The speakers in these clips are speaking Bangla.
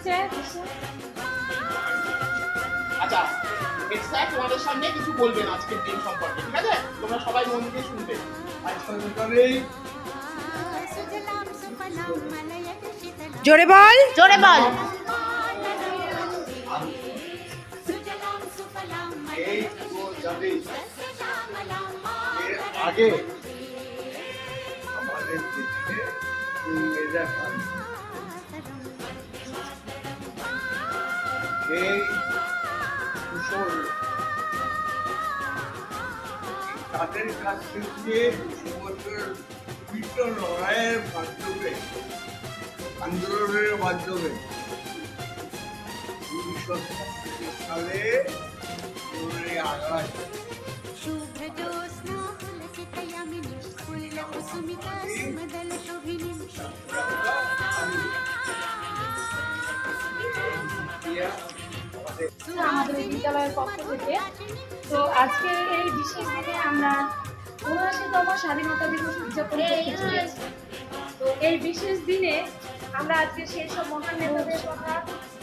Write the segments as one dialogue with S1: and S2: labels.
S1: হচ্ছে।
S2: আচ্ছা, স্যার তোমাদের সামনে কিছু বলবেন আজকের দিন সম্পর্কে, ঠিক আছে? তোমরা সবাই মন দিয়ে শুনবে।
S3: জোরে বল,
S1: জোরে বল।
S4: এই তো যাবে এর আগে আমাদের দেশে ইংরেজরা এই কুশল তাদের কাছ থেকে সমুদ্রের লড়াইয়ের মাধ্যমে আন্দোলনের মাধ্যমে 1936 সালে
S1: আমাদের বিদ্যালয়ের পক্ষ থেকে তো আজকে এই বিশেষ দিনে আমরা ৭৯তম স্বাধীনতা দিবস উদযাপন করতে চলেছি। তো এই বিশেষ দিনে আমরা আজকে সেই সব মহান নেতাদের কথা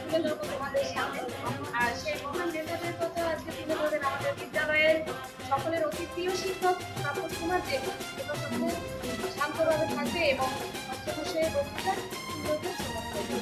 S1: তুলে ধরবো তোমাদের সামনে। আর সেই মহান নেতাদের কথা আজকে তুলে ধরবেন আমাদের বিদ্যালয়ের সকলের অতি প্রিয় শিক্ষক তাপস কুমার দেব। সকলে শান্তভাবে থাকবে এবং বসে বক্তৃতা সুন্দরভাবে শ্রবণ করবে।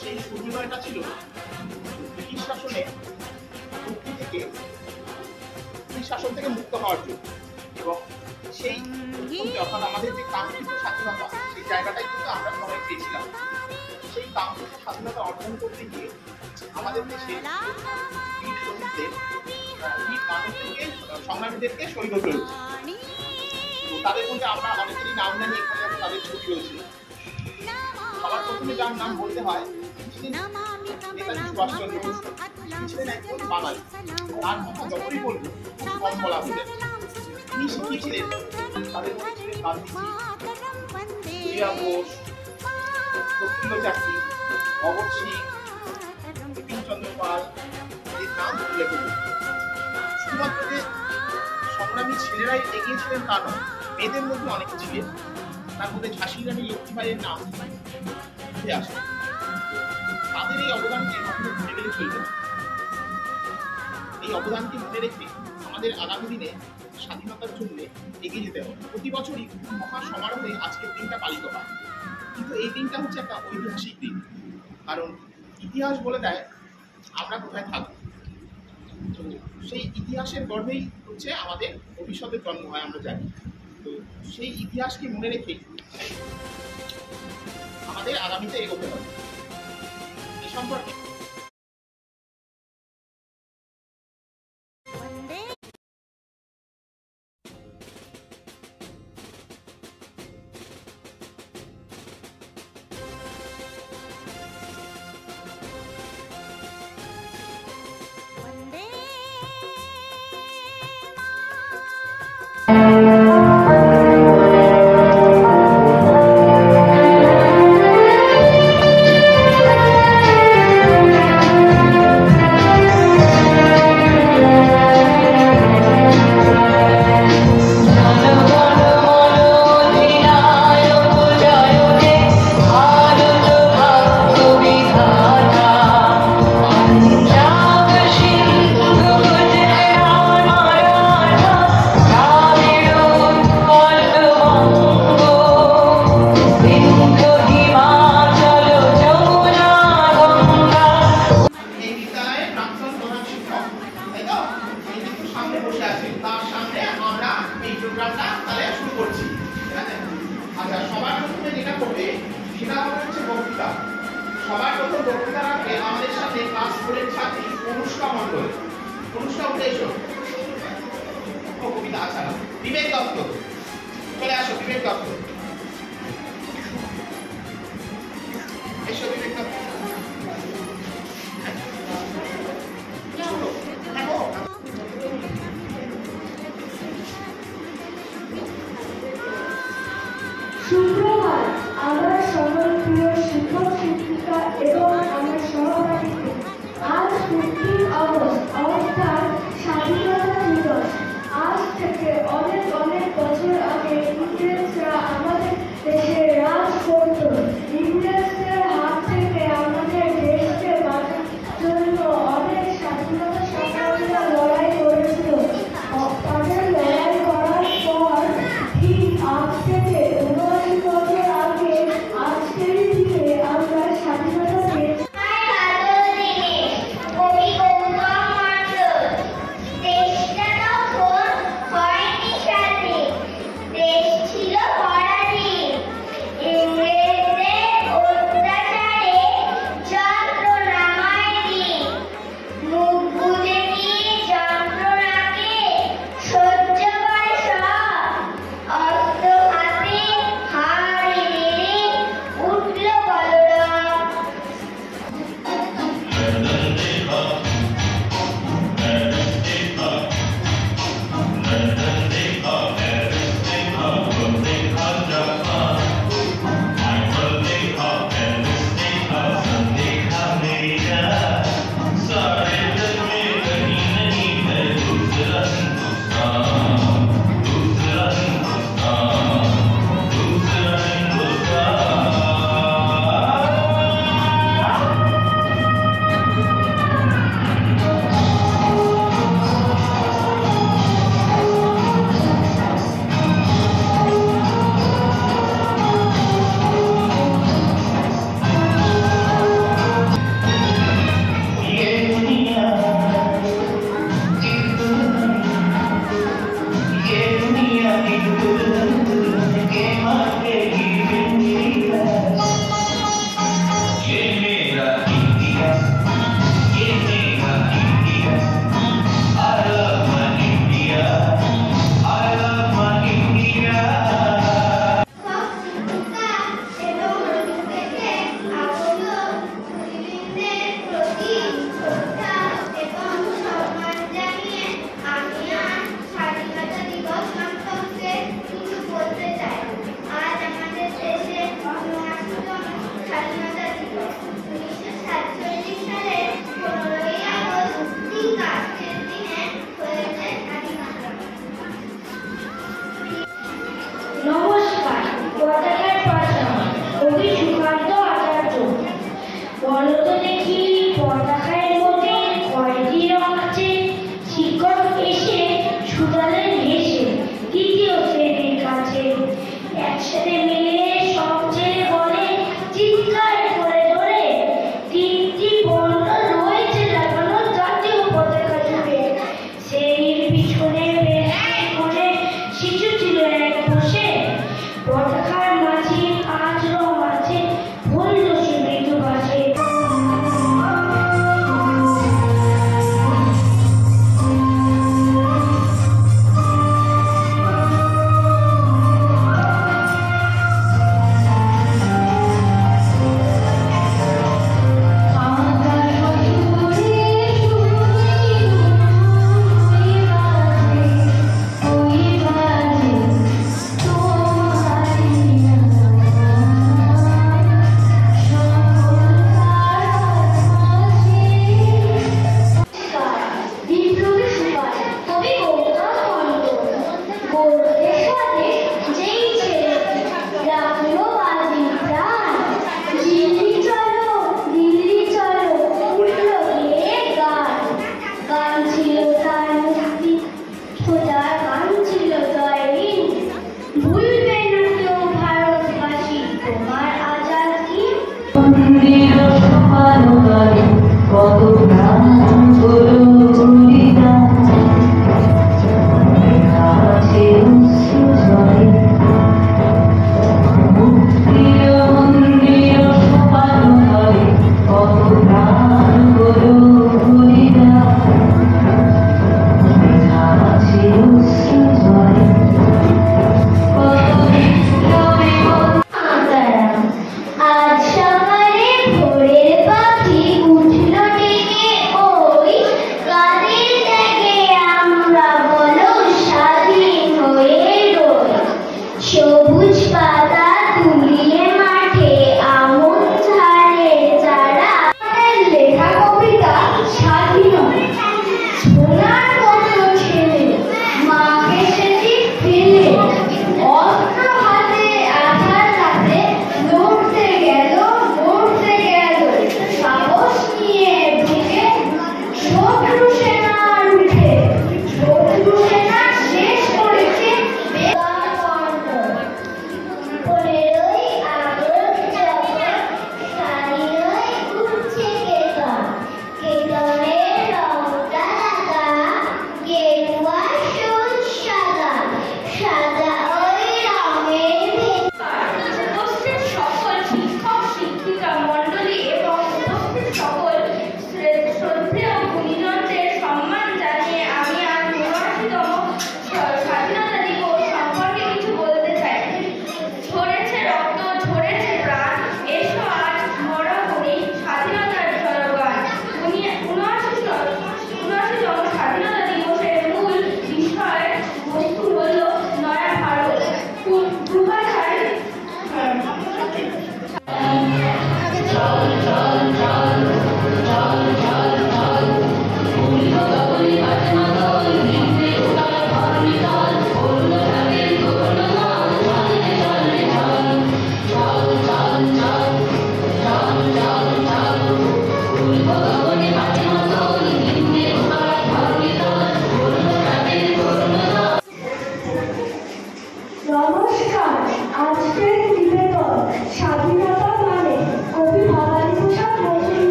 S2: সেই সুবিধাটা ছিল ব্রিটিশ শাসনে শাসন থেকে মুক্ত হওয়ার জন্য, এবং সেই অর্থাৎ আমাদের যে কাঙ্ক্ষিত স্বাধীনতা সেই জায়গাটাই কিন্তু আমরা সবাই পেয়েছিলাম। সেই কাঙ্ক্ষিত স্বাধীনতা অর্জন করতে গিয়ে আমাদের দেশে বীর শহীদদের বীর মানুষদেরকে সংগ্রামীদেরকে শহীদ হতে হয়েছে। তাদের মধ্যে আমরা অনেকেরই নাম জানি, এখানে তাদের ছবি রয়েছে। সবার প্রথমে যার নাম বলতে হয় নেতাজি সুভাষচন্দ্র বসু। ছিলেন একজন বাঙালি, তার কথা যতই বলবো খুব কম বলা হয়ে যাবে। তিনি শিখিয়েছিলেন, তাদের মধ্যে ছিলেন গান্ধীজি, সুরিয়া বোস, লক্ষ্মীন্দ্র চাকি, ভগৎ সিং, বিপিন চন্দ্র পাল, এর নাম উল্লেখ করুন। শুধুমাত্র যে সংগ্রামী ছেলেরাই এগিয়েছিলেন তা নয়, মেয়েদের মধ্যে অনেক ছিলেন। তার মধ্যে ঝাঁসি রানী লক্ষ্মীবাইয়ের নাম উঠে আসে। তাদের এই অবদানকে কখনো ভুলে গেলে চলবে না। এই অবদানকে মনে রেখে আমাদের আগামী দিনে স্বাধীনতার জন্য এগিয়ে যেতে হবে। প্রতি বছরই মহা সমারোহে আজকের দিনটা পালিত হয়, কিন্তু এই দিনটা হচ্ছে একটা ঐতিহাসিক দিন। কারণ ইতিহাস বলে দেয় আমরা কোথায় থাকবো। তো সেই ইতিহাসের গর্ভেই হচ্ছে আমাদের ভবিষ্যতের জন্ম হয়, আমরা জানি। তো সেই ইতিহাসকে মনে রেখে আমাদের আগামীতে এগোতে হবে। এই সম্পর্কে সবার প্রথম বক্তৃতা রাখবে আমাদের সাথে ক্লাস 4 এর ছাত্রী অনুষ্কা মণ্ডল। অনুষ্কা উঠে এসো। কবিতা আচ্ছা বিবেক দত্ত চলে আসো। বিবেক দত্ত
S5: সুপ্রভাত আমার সকল প্রিয় শিক্ষক শিক্ষিকা এবং আমার সহপাঠীকে। আজ 15 আগস্ট অর্থাৎ স্বাধীনতা দিবস। আজ থেকে অনেক অনেক বছর আগে ইংরেজরা আমাদের দেশে রাজ করত। ইংরেজদের হাত থেকে আমাদের দেশকে বাঁচানোর জন্য অনেক স্বাধীনতা সংগ্রামীরা লড়াই করেছিল। তাদের লড়াই করার পর ঠিক আজ থেকে 79 বছর আগে আজকের দিনে আমরা স্বাধীনতা পেয়েছি।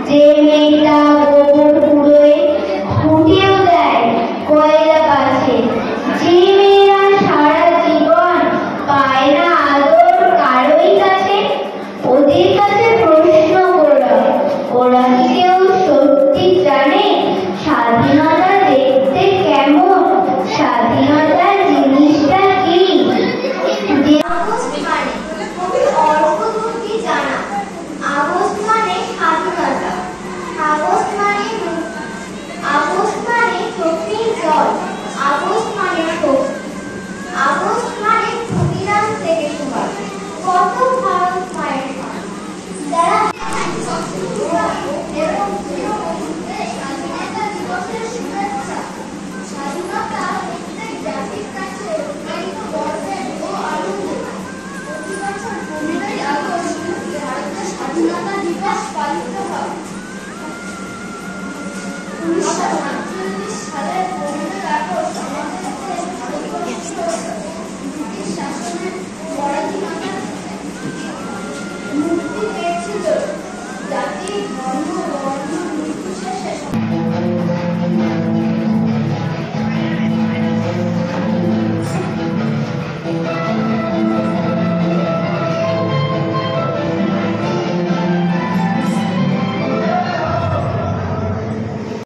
S5: যে